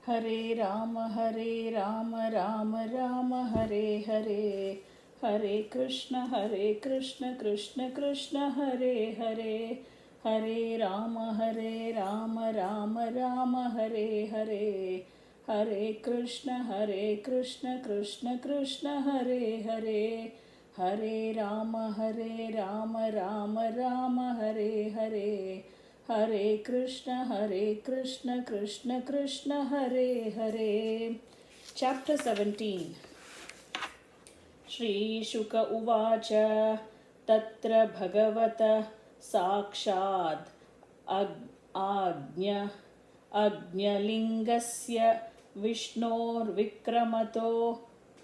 Hare Rama, Rama Rama, Hare Hare. Hare Krishna, Krishna Krishna, Hare Hare. Hare Rama, Rama Rama, Hare Hare. Hare Krishna, Krishna Krishna, Hare Hare. Hare Rama, Rama Rama, Hare Hare. Hare Krishna, Krishna Krishna, Hare Hare. Chapter 17. Shri Shuka Uvacha Tatra Bhagavata Sakshad Agnya Agnalingasya Vishnor Vikramato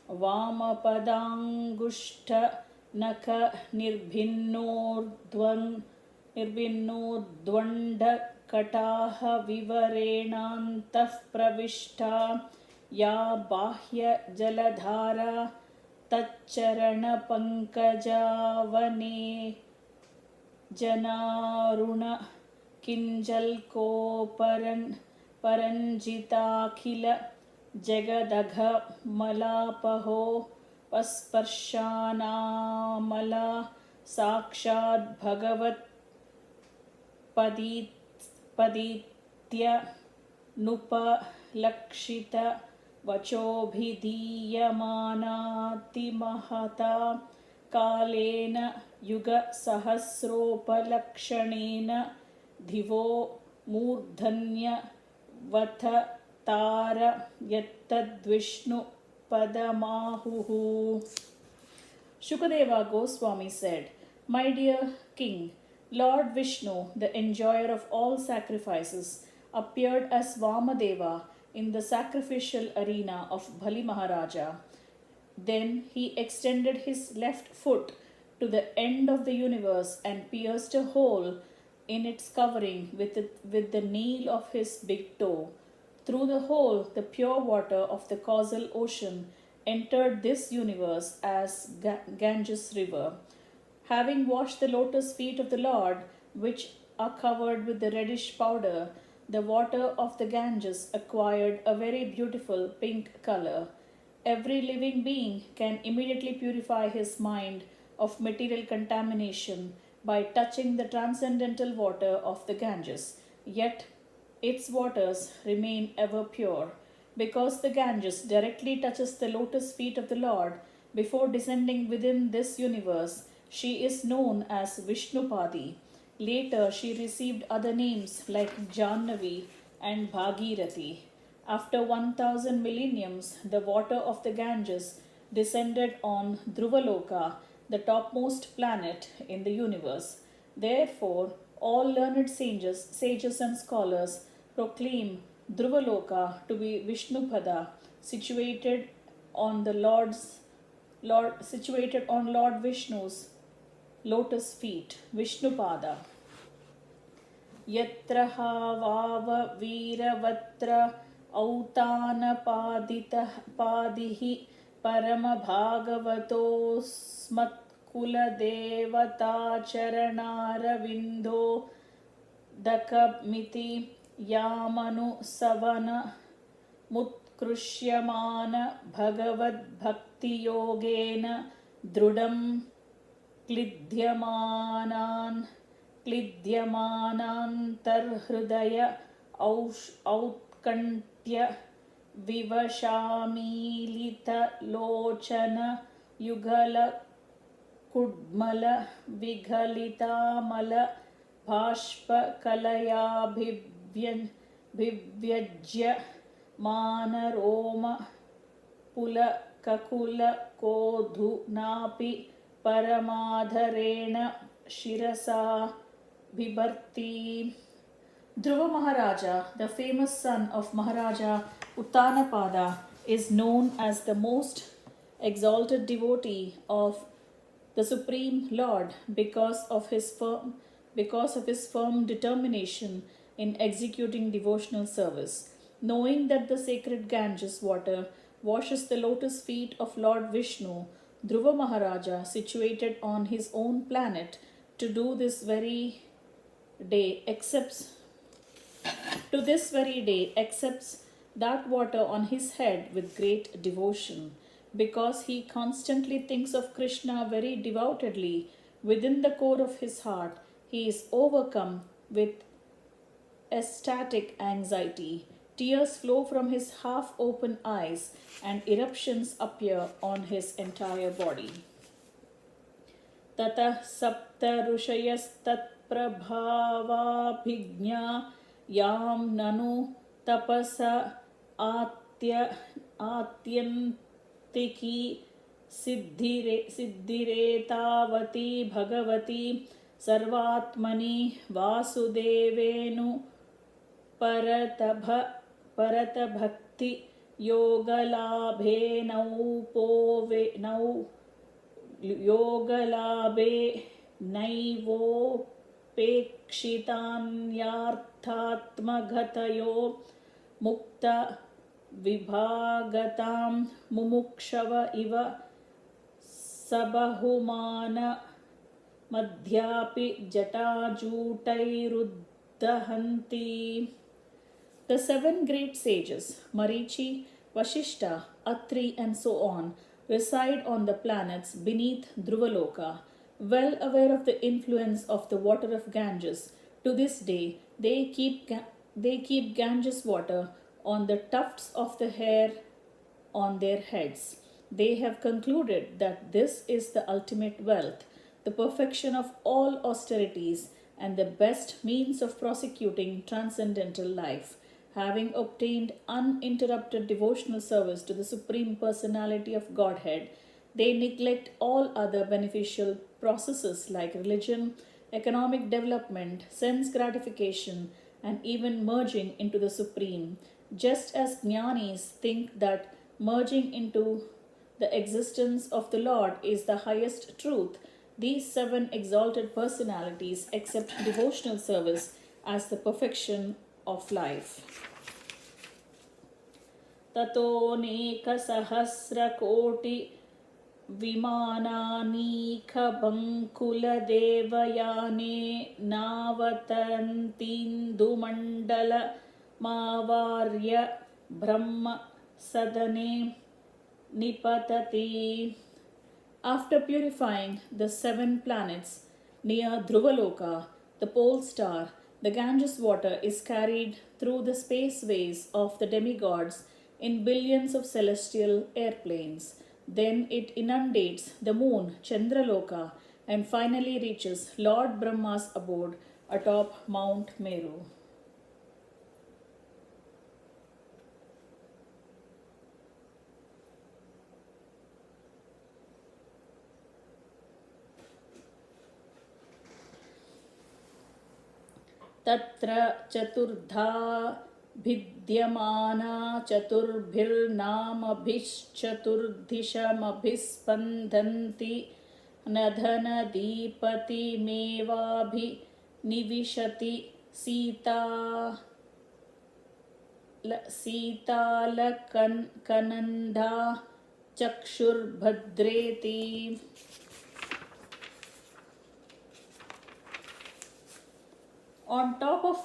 Vamapadangushta Naka Nirbhinnodvanda Kataha Vivarenantah Pravishta Ya Bahya Jaladhara Taccharanapangajavane Janaruna Kinjalkoparan Paranjitakhila Jagadagha Malapaho Pasparshanamala Sakshad Bhagavat Paditya Nupa Lakshita Vachobhidhiyamanati Mahata Kalena Yuga Sahasropalakshanena Dhivo Murdhanya Vatha Tara Yattadvishnu Padamahuhu. Shukadeva Goswami said, My dear king, Lord Vishnu, the enjoyer of all sacrifices, appeared as Vamadeva in the sacrificial arena of Bali Maharaja. Then he extended his left foot to the end of the universe and pierced a hole in its covering with the nail of his big toe. Through the hole, the pure water of the causal ocean entered this universe as Ganges River. Having washed the lotus feet of the Lord, which are covered with the reddish powder, the water of the Ganges acquired a very beautiful pink color. Every living being can immediately purify his mind of material contamination by touching the transcendental water of the Ganges, yet its waters remain ever pure. Because the Ganges directly touches the lotus feet of the Lord before descending within this universe, she is known as Vishnupadi. Later, she received other names like Jannavi and Bhagirathi. After 1000 millenniums, the water of the Ganges descended on Dhruvaloka, the topmost planet in the universe. Therefore, all learned sages and scholars proclaim Dhruvaloka to be Vishnupada, situated on Lord Vishnu's lotus feet, Vishnupada. Yatra Havava Veeravatra Autana Parama Bhagavato Smatkula Devata Charanara Vindo Dakabmiti Yamanu Savana Mutkrishyamana Bhagavad Bhakti Yogena Drudam Klidyamanantarhridaya Autkantya Vivashamilita Lochana Yugala Kudmala Vigalitamala Bhashpa Kalaya Bhivyajya Manaroma Pula Kakula Kodhu Napi Paramadharena Shirasa Bibharti. Dhruva Maharaja, the famous son of Maharaja Uttanapada, is known as the most exalted devotee of the Supreme Lord because of his firm determination in executing devotional service. Knowing that the sacred Ganges water washes the lotus feet of Lord Vishnu, Dhruva Maharaja, situated on his own planet, to this very day accepts that water on his head with great devotion. Because he constantly thinks of Krishna very devoutedly within the core of his heart, he is overcome with ecstatic anxiety. Tears flow from his half open eyes, and eruptions appear on his entire body. ततः सप्त ऋषयस्तत्प्रभावाभिज्ञा यां ननु तपस आत्यन्तिकी सिद्धिरेतावती भगवती सर्वात्मनि वासुदेवेनु परतभक्ति योगलाभे योगलाभे नैवोपेक्षितान्यार्थात्मगतयो मुक्त विभागतां मुमुक्षव इव सबहुमान मध्यापि जटाजूटैरुद्धहन्ति. The seven great sages, Marichi, Vashishta, Atri, and so on, reside on the planets beneath Dhruvaloka. Well aware of the influence of the water of Ganges, to this day they keep Ganges water on the tufts of the hair on their heads. They have concluded that this is the ultimate wealth, the perfection of all austerities, and the best means of prosecuting transcendental life. Having obtained uninterrupted devotional service to the Supreme Personality of Godhead, they neglect all other beneficial processes like religion, economic development, sense gratification, and even merging into the Supreme. Just as Jnanis think that merging into the existence of the Lord is the highest truth, these seven exalted personalities accept devotional service as the perfection of life. ततोऽनेकसहस्रकोटि विमानानीकबङ्कुलदेवयाने नावतन्तीन्दुमण्डलमावार्य ब्रह्मसदने nipatati. After purifying the seven planets near Dhruvaloka, the pole star, the Ganges water is carried through the spaceways of the demigods in billions of celestial airplanes. Then it inundates the moon, Chandraloka, and finally reaches Lord Brahma's abode atop Mount Meru. तत्र चतुर्धा भिद्यमाना चतुर्भिर्नामभिश्चतुर्दिशमभिस्पन्दन्ति नधनदीपतिमेवाभिनिविशति सीतालकनन्दा चक्षुर्भद्रेति. On top of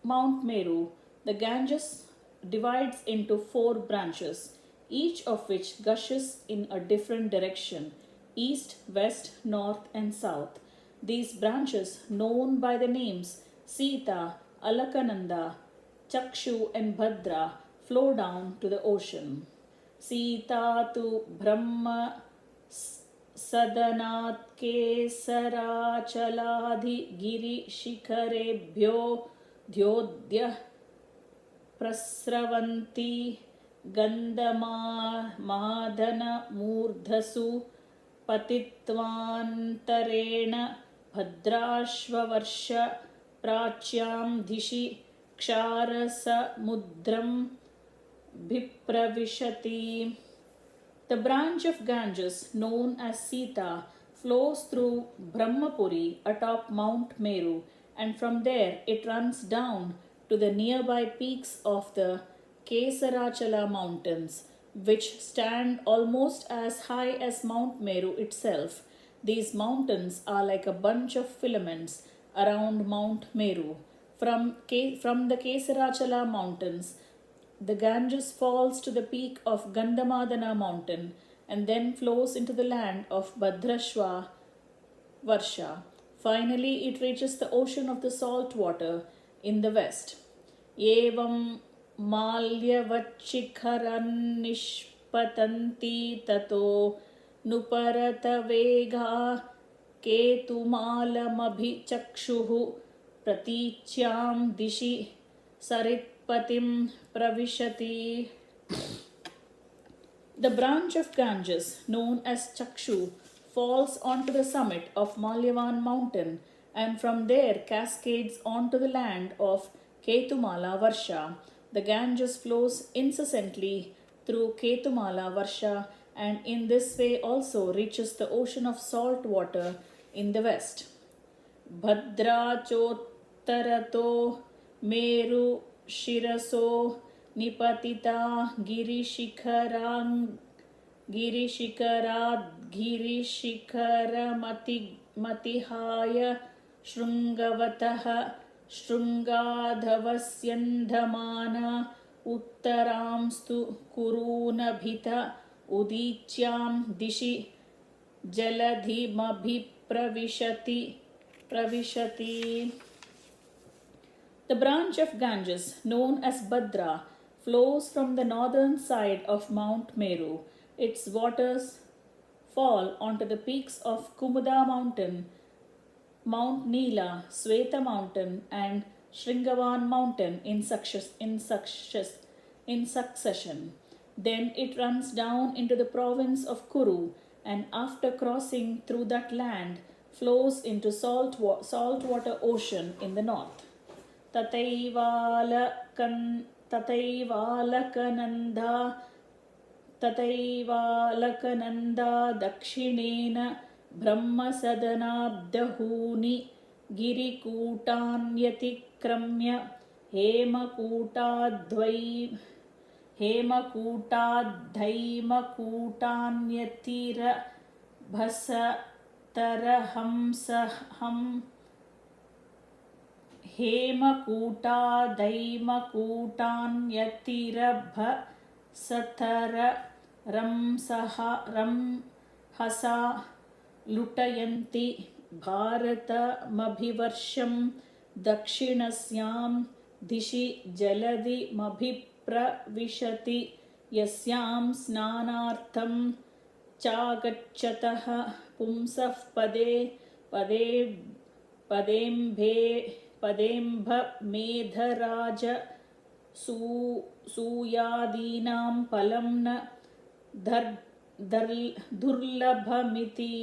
Mount Meru, the Ganges divides into four branches, each of which gushes in a different direction: east, west, north, and south. These branches, known by the names Sita, Alakananda, Chakshu, and Bhadra, flow down to the ocean. Sita tu Brahma सदनात् केसराचलाधिगिरिशिखरेभ्यो द्योद्यः प्रस्रवन्ति गन्धमादनमूर्धसु पतित्वान्तरेण भद्राश्ववर्ष प्राच्यां दिशि क्षारसमुद्रं भिप्रविशति. The branch of Ganges, known as Sita, flows through Brahmapuri atop Mount Meru, and from there it runs down to the nearby peaks of the Kesarachala mountains, which stand almost as high as Mount Meru itself. These mountains are like a bunch of filaments around Mount Meru. From the Kesarachala mountains, The Ganges falls to the peak of Gandamadana mountain and then flows into the land of Bhadrashva Varsha. Finally, it reaches the ocean of the salt water in the west. Evam malyavachikharanishpatanti tato nuparatavega ketumalamabhichakshuhu pratichyam dishi saritpatim pravishati. The branch of Ganges, known as Chakshu, falls onto the summit of Malyavan mountain and from there cascades onto the land of Ketumala Varsha. The Ganges flows incessantly through Ketumala Varsha and in this way also reaches the ocean of salt water in the west. Bhadrachottarato Meru Shiraso Nipatita Girishikaramatihatihaya Shrungavataha Shrungadhavasyandhamana Uttaramstu Kurunabhita Udichyam Dishi Pravishati. The branch of Ganges, known as Bhadra, flows from the northern side of Mount Meru. Its waters fall onto the peaks of Kumuda mountain, Mount Neela, Sweta mountain, and Shringavan mountain in succession. Then it runs down into the province of Kuru and after crossing through that land flows into saltwater ocean in the north. Tataivalaknanda dakshinena brahmasadanabdahuni girikootanyatikramya hemakootaddhaimakootanyatirabhasatarahamsaham Hemakootaddhaimakootanyatirabhasatararamhasa lutayanti bharatamabhivarsham dakshinasyaam dishi jaladi mabhipravishati yasyam snanartham chagacchataha pumsah padembha medharaja suyadinam palamna durlabhamiti.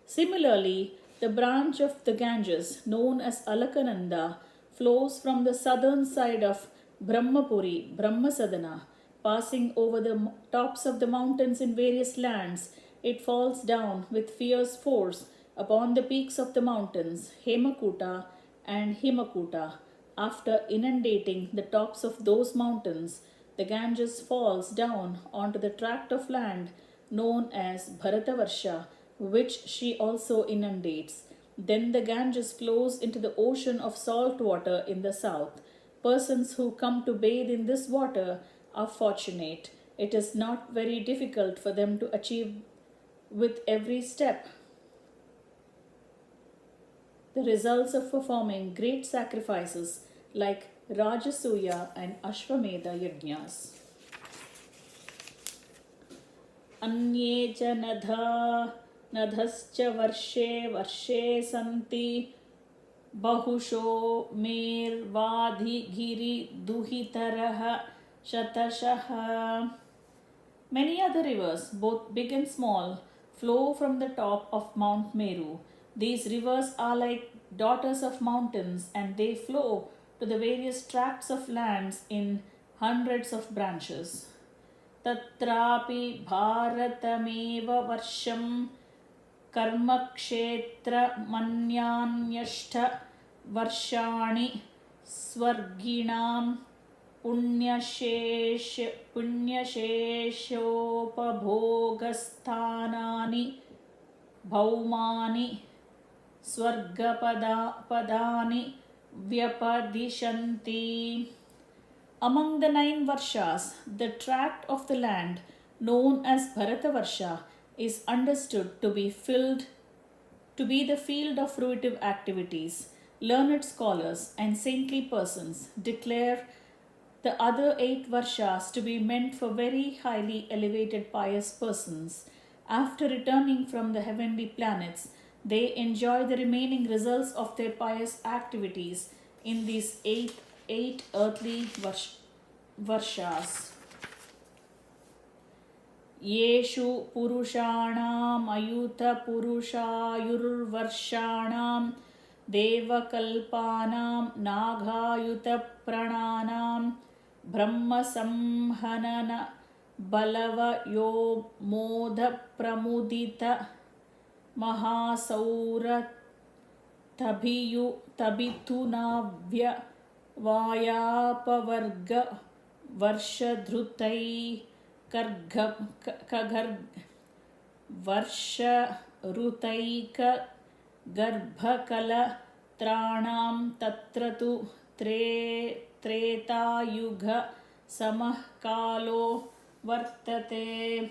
Similarly, the branch of the Ganges, known as Alakananda, flows from the southern side of Brahmapuri, Brahmasadana. Passing over the tops of the mountains in various lands, it falls down with fierce force upon the peaks of the mountains, Hemakuta and Himakuta. After inundating the tops of those mountains, the Ganges falls down onto the tract of land known as Bharatavarsha, which she also inundates. Then the Ganges flows into the ocean of salt water in the south. Persons who come to bathe in this water are fortunate. It is not very difficult for them to achieve with every step the results of performing great sacrifices like Rajasuya and Ashwamedha yajnas. Anye cha nadhascha varshe santi bahusho mirvadhi giri duhitaraha shatashaha. Many other rivers, both big and small, flow from the top of Mount Meru. These rivers are like daughters of mountains and they flow to the various tracts of lands in hundreds of branches. Tatrapi bharatameva varsham karmakshetra manyanyashta varshani swarginam punyasheshopabhogastanani bhaumani swargapadani vyapadishanti. Among the 9 Varshas, the tract of the land known as Bharatavarsha is understood to be the field of fruitive activities. Learned scholars and saintly persons declare the other 8 Varshas to be meant for very highly elevated pious persons. After returning from the heavenly planets, they enjoy the remaining results of their pious activities in these eight earthly Varshas. येषु पुरुषाणामयुतपुरुषायुर्वर्षाणां देवकल्पानां नागायुतप्रणानां ब्रह्मसंहनन बलवयोमोदप्रमुदित महासौरतभितुनाव्य वायापवर्ग वर्षधृतै वर्षऋतैकगर्भकलत्राणां तत्र तु त्रेतायुग samah kalo vartate.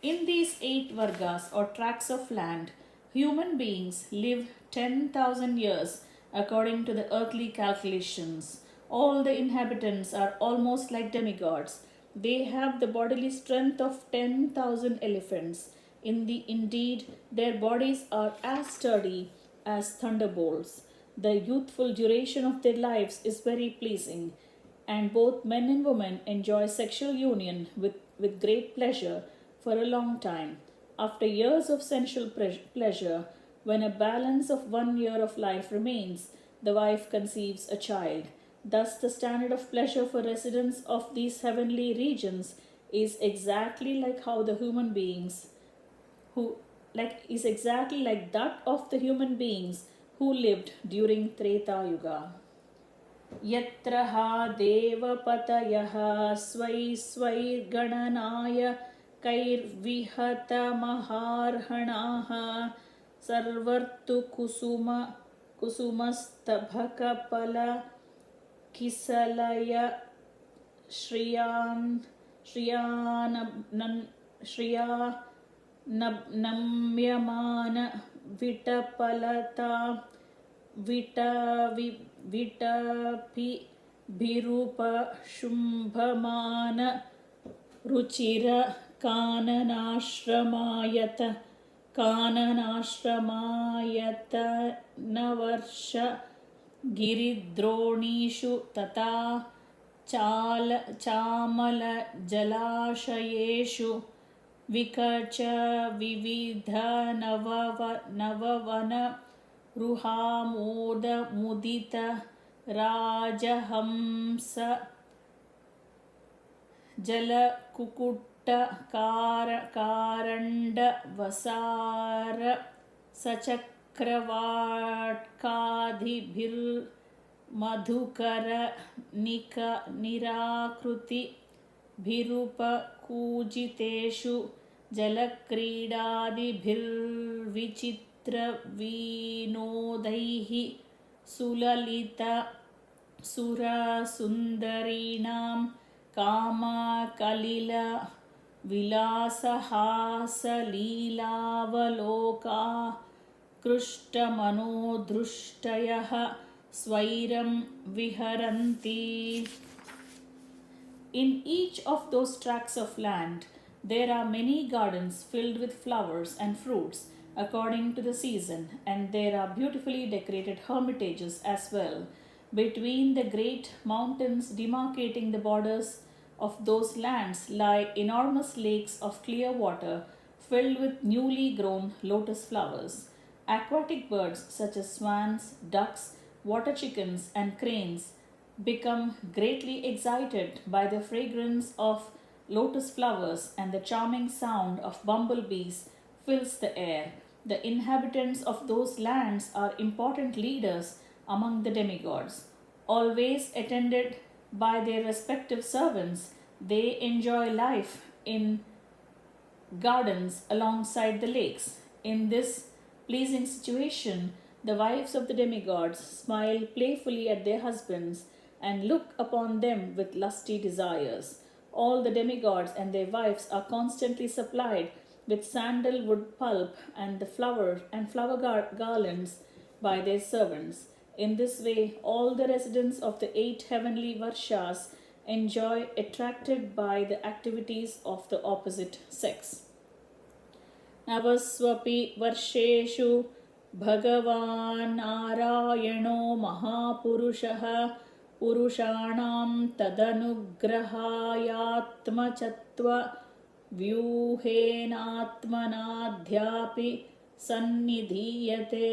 In these 8 Vargas or tracts of land, human beings live 10,000 years according to the earthly calculations. All the inhabitants are almost like demigods. They have the bodily strength of 10,000 elephants. Indeed, their bodies are as sturdy as thunderbolts. The youthful duration of their lives is very pleasing, and both men and women enjoy sexual union with great pleasure for a long time. After years of sensual pleasure, when a balance of 1 year of life remains, the wife conceives a child. Thus, the standard of pleasure for residents of these heavenly regions is exactly like how the human beings is exactly like that of the human beings who lived during Treta Yuga. यत्र हा देवपतयः स्वैर्गणनाय कैर्विहतमहार्हणाः सर्वर्तु कुसुमस्तभकफलकिसलय श्रियानम्यमान विटपलता विटपिभिरूपशुम्भमान रुचिर काननाश्रमायत नवर्ष गिरिद्रोणीषु तथा चामलजलाशयेषु विकच विविध नववन रुहामोदमुदित राजहंस जलकुकुट कारण्ड वसार सचक्रवाट्कादिभिर्मधुकर निराकृति भिरुपकूजितेषु जलक्रीडादिभिर्विचित्रविनोदैः सुललित सुरसुन्दरीणां कामकलिल विलासहासलीलावलोका कृष्टमनोदृष्टयः स्वैरं विहरन्ति. In each of those tracts of land, there are many gardens filled with flowers and fruits according to the season, and there are beautifully decorated hermitages as well. Between the great mountains demarcating the borders of those lands lie enormous lakes of clear water filled with newly grown lotus flowers. Aquatic birds such as swans, ducks, water chickens, and cranes become greatly excited by the fragrance of lotus flowers, and the charming sound of bumblebees fills the air. The inhabitants of those lands are important leaders among the demigods. Always attended by their respective servants, they enjoy life in gardens alongside the lakes. In this pleasing situation, the wives of the demigods smile playfully at their husbands and look upon them with lusty desires. All the demigods and their wives are constantly supplied with sandalwood pulp and the flower garlands by their servants. In this way, all the residents of the 8 heavenly Varshas enjoy attracted by the activities of the opposite sex. नवस्वपि वर्षेषु भगवान् नारायणो महापुरुषः पुरुषाणां तदनुग्रहायात्मचत्वव्यूहेनात्मनाध्यापि सन्निधीयते.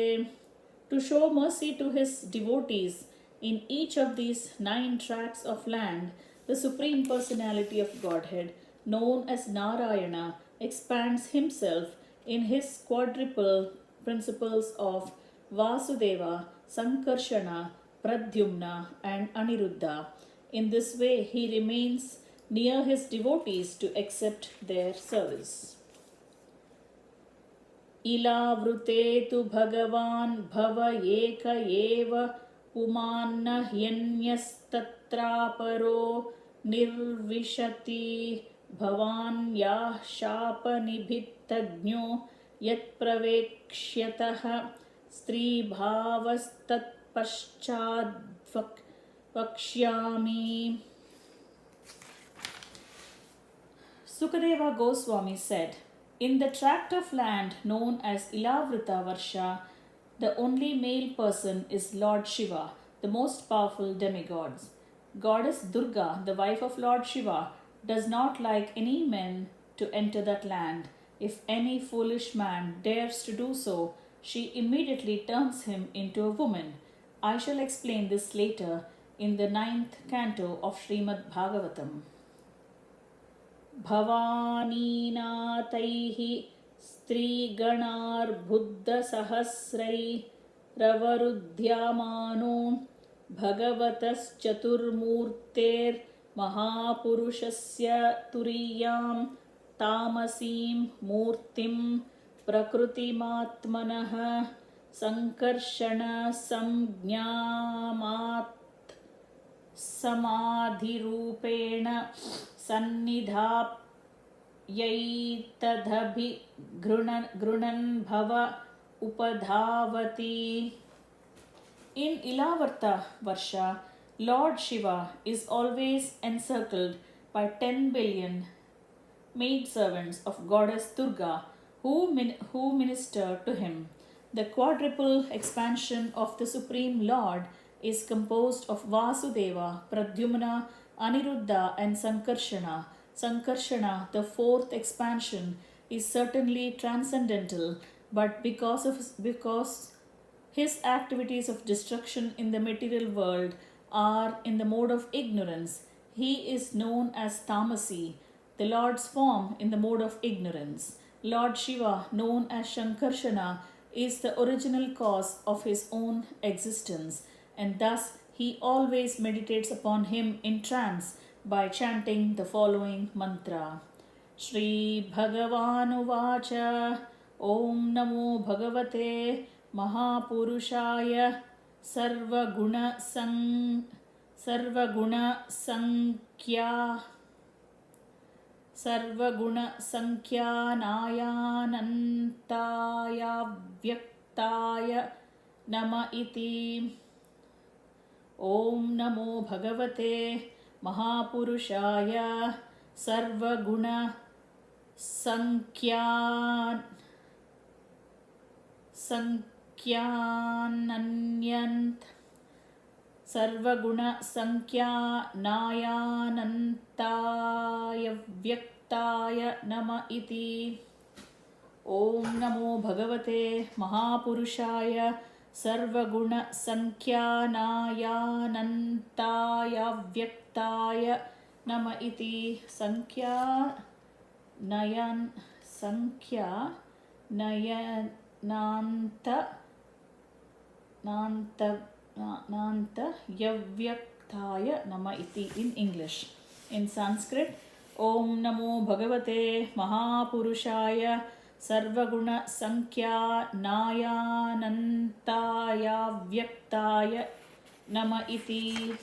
To show mercy to his devotees in each of these 9 tracts of land, the Supreme Personality of Godhead, known as Narayana, expands himself in his quadruple principles of Vasudeva, Sankarshana, Pradyumna, and Aniruddha. In this way, he remains near his devotees to accept their service. इलावृते तु भगवान् भव एक एव पुमान्न ह्यन्यस्तत्रापरो निर्विशति भवान् याः शापनिभित्तज्ञो यत्प्रवेक्ष्यतः स्त्रीभावस्तत्पश्चाद्वक्ष्यामि. Sukadeva Goswami said, in the tract of land known as Ilavrita Varsha, the only male person is Lord Shiva, the most powerful demigod. Goddess Durga, the wife of Lord Shiva, does not like any men to enter that land. If any foolish man dares to do so, she immediately turns him into a woman. I shall explain this later in the 9th canto of Shrimad Bhaghavatam. भवानीनाथैः स्त्रीगणार्बुद्धसहस्रैरवरुध्यमानो भगवतश्चतुर्मूर्तेर्महापुरुषस्य तुरीयां तामसीं मूर्तिं प्रकृतिमात्मनः संकर्षणसंज्ञामात् समाधिरूपेण सन्निधाप्यैतदभिगृणन् भव उपधावति. In Ilavarta Varsha, Lord Shiva is always encircled by 10 billion maidservants of Goddess Durga who minister to him. The quadruple expansion of the Supreme Lord is composed of Vasudeva, Pradyumna, Aniruddha and Sankarshana. Sankarshana, the 4th expansion, is certainly transcendental, but because his activities of destruction in the material world are in the mode of ignorance, he is known as Tamasi, the Lord's form in the mode of ignorance. Lord Shiva, known as Shankarshana, is the original cause of his own existence, and thus he always meditates upon him in trance by chanting the following mantra. Shri Bhagavanuvacha Om Namo Bhagavate Mahapurushaya Sarvaguna Sankhya Nayanantaya Vyaktaya Nama iti. Om Namo Bhagavate Mahapurushaya Sarvaguna Sankhyananyant Sarvaguna Sankhya Nayanantaya Vyaktaya Nama iti. Om Namo Bhagavate Mahapurushaya Sarvaguna Sankhya Nayanantaya Vyaktaya Nama iti. Sankhya Nanta Yavyaktaya Nama iti in English. In Sanskrit, Om Namo Bhagavate Mahapurushaya Sarvaguna Sankhya Nayanantaya Vyaktaya Nama iti.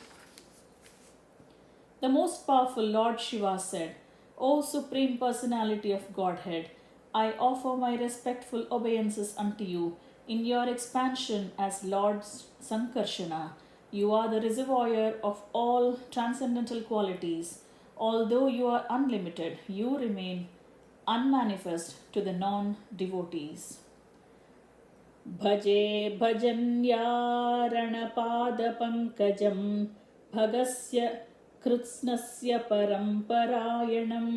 The most powerful Lord Shiva said, O Supreme Personality of Godhead, I offer my respectful obeisances unto you in your expansion as Lord Sankarshana. You are the reservoir of all transcendental qualities. Although you are unlimited, you remain unmanifest to the non devotees. भजे भजन्यारणपादपङ्कजं भगस्य कृत्स्नस्य परम्परायणं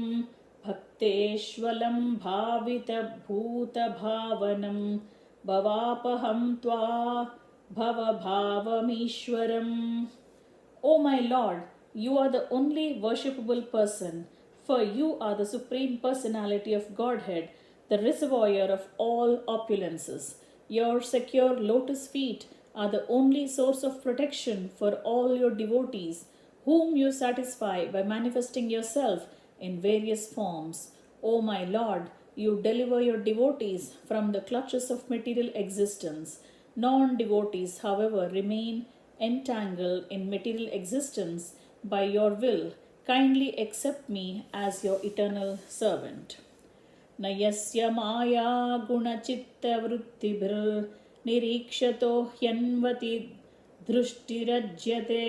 भक्तेष्वलं भावितभूतभावनं भवापहं त्वा भवभावमीश्वरम्. O my Lord, you are the only worshipable person, for you are the Supreme Personality of Godhead, the reservoir of all opulences. Your secure lotus feet are the only source of protection for all your devotees, whom you satisfy by manifesting yourself in various forms. O my Lord, you deliver your devotees from the clutches of material existence. Non devotees, however, remain entangled in material existence by your will. Kindly accept me as your eternal servant. न यस्य माया गुणचित्तवृत्तिभिर् निरीक्षतो ह्यन्वति दृष्टिरज्यते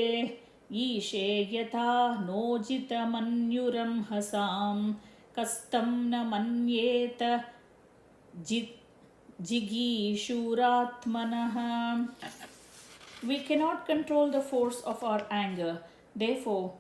ईशे यथा नोजितमन्युरंहसां कस्तं न मन्येत जिगीषुरात्मनः. We cannot control the force of our anger. Therefore,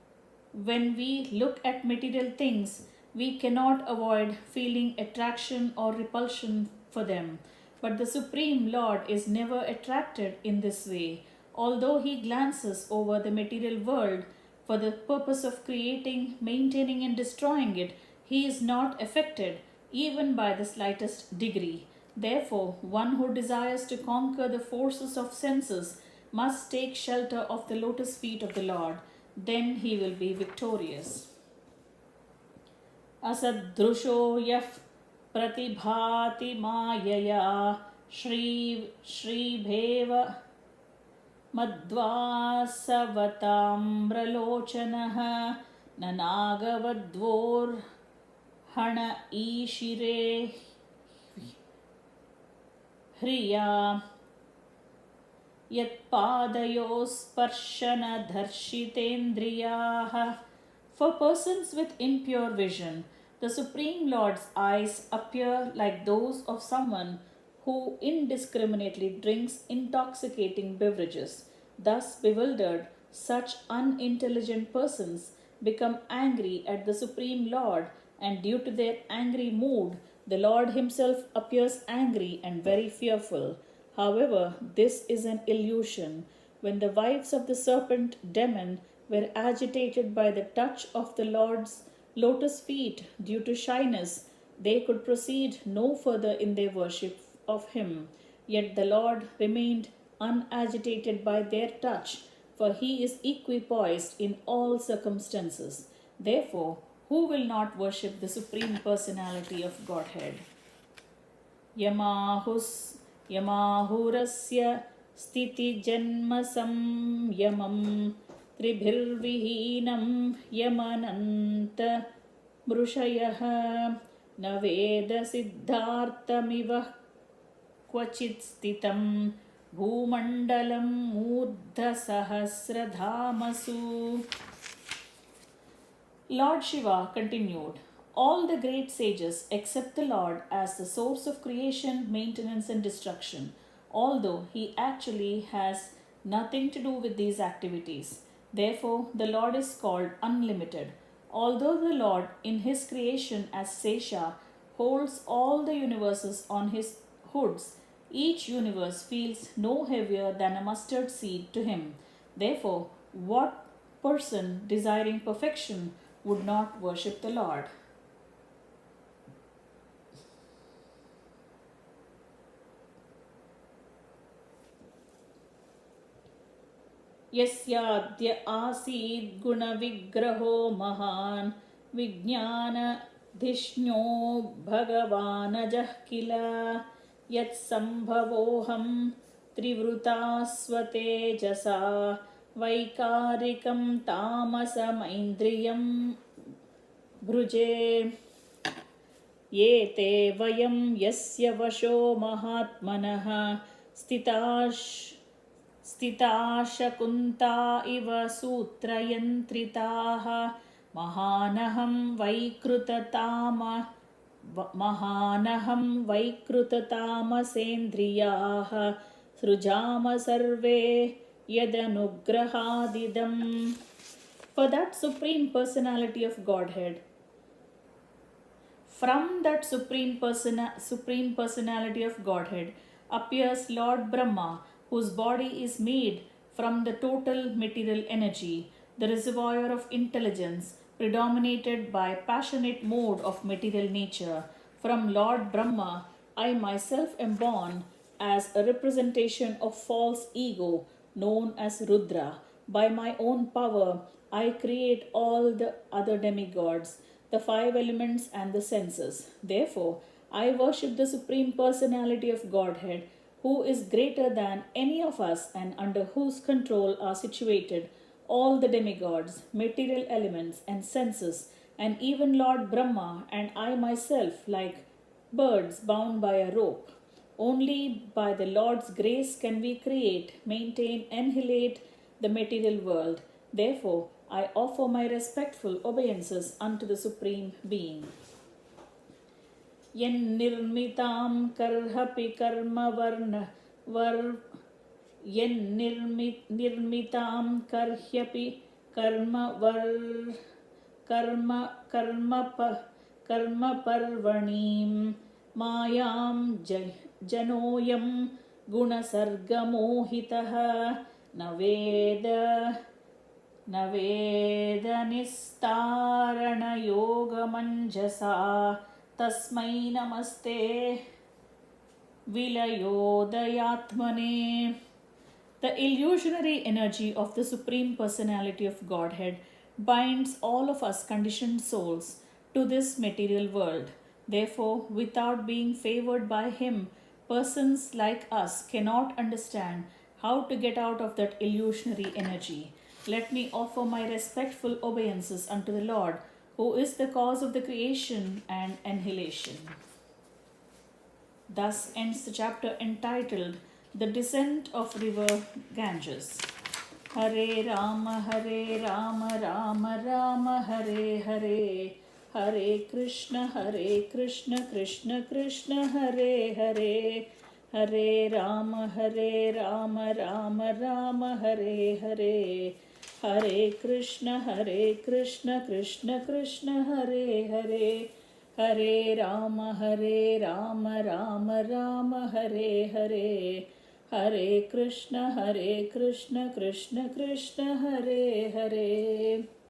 when we look at material things, we cannot avoid feeling attraction or repulsion for them. But the Supreme Lord is never attracted in this way. Although he glances over the material world for the purpose of creating, maintaining, and destroying it, he is not affected even by the slightest degree. Therefore, one who desires to conquer the forces of senses must take shelter of the lotus feet of the Lord. Then he will be victorious. Asadrusho yaf pratibhati mayaya Shri madvasavatamralochanah nanagavadvor hana ishire hriya yatpadayospаршанадharshitendriyaah. For persons with impure vision, the Supreme Lord's eyes appear like those of someone who indiscriminately drinks intoxicating beverages. Thus bewildered, such unintelligent persons become angry at the Supreme Lord, and due to their angry mood, the Lord himself appears angry and very fearful. However, this is an illusion. When the wives of the serpent demon were agitated by the touch of the Lord's lotus feet due to shyness, they could proceed no further in their worship of him. Yet the Lord remained unagitated by their touch, for he is equipoised in all circumstances. Therefore, who will not worship the Supreme Personality of Godhead? Yamahurasya stiti janma samyamam त्रिभिर्विहीनं यमनन्त मृषयः न वेद सिद्धार्थमिव क्वचित् स्थितं भूमण्डलं मूर्धसहस्रधामसु. Lord Shiva continued, all the great sages accept the Lord as the source of creation, maintenance, and destruction, although he actually has nothing to do with these activities. Therefore, the Lord is called unlimited. Although the Lord, in his creation as Sesha, holds all the universes on his hoods, each universe feels no heavier than a mustard seed to him. Therefore, what person desiring perfection would not worship the Lord? यस्याद्य आसीद् गुणविग्रहो महान् विज्ञानधिष्ण्यो भगवानजः किल यत्सम्भवोऽहं त्रिवृता स्वतेजसा वैकारिकं तामसमैन्द्रियं भृजे ये ते वयं यस्य वशो महात्मनः स्थिताशकुन्ता इव सूत्रयन्त्रिताः महानहं वैकृततामसेन्द्रियाः सृजाम सर्वे यदनुग्रहादिदम्. For that Supreme Personality of Godhead, from that Supreme Personality of Godhead appears Lord Brahma, whose body is made from the total material energy, the reservoir of intelligence, predominated by passionate mode of material nature. From Lord Brahma, I myself am born as a representation of false ego known as Rudra. By my own power, I create all the other demigods, the five elements, and the senses. Therefore, I worship the Supreme Personality of Godhead, who is greater than any of us and under whose control are situated all the demigods, material elements, and senses, and even Lord Brahma and I myself, like birds bound by a rope. Only by the Lord's grace can we create, maintain, annihilate the material world. Therefore, I offer my respectful obeisances unto the Supreme Being. Yennirmitam karhapi karma Yennirmitam karhyapi karma parvanim mayam janoyam gunasargamohitaha naveda nistaranyogamanjasa tasmai namaste vilayodayatmane. The illusionary energy of the Supreme Personality of Godhead binds all of us conditioned souls to this material world. Therefore, without being favored by Him, persons like us cannot understand how to get out of that illusionary energy. Let me offer my respectful obeisances unto the Lord, who is the cause of the creation and annihilation. Thus ends the chapter entitled The Descent of River Ganges. Hare Rama, Rama Rama, Hare Hare. Hare Krishna, Krishna Krishna, Hare Hare. Hare Rama, Rama Rama, Hare Hare. Hare Krishna, Krishna Krishna, Hare Hare. Hare Rama, Rama Hare Hare. Hare Krishna, Krishna Krishna, Hare Hare.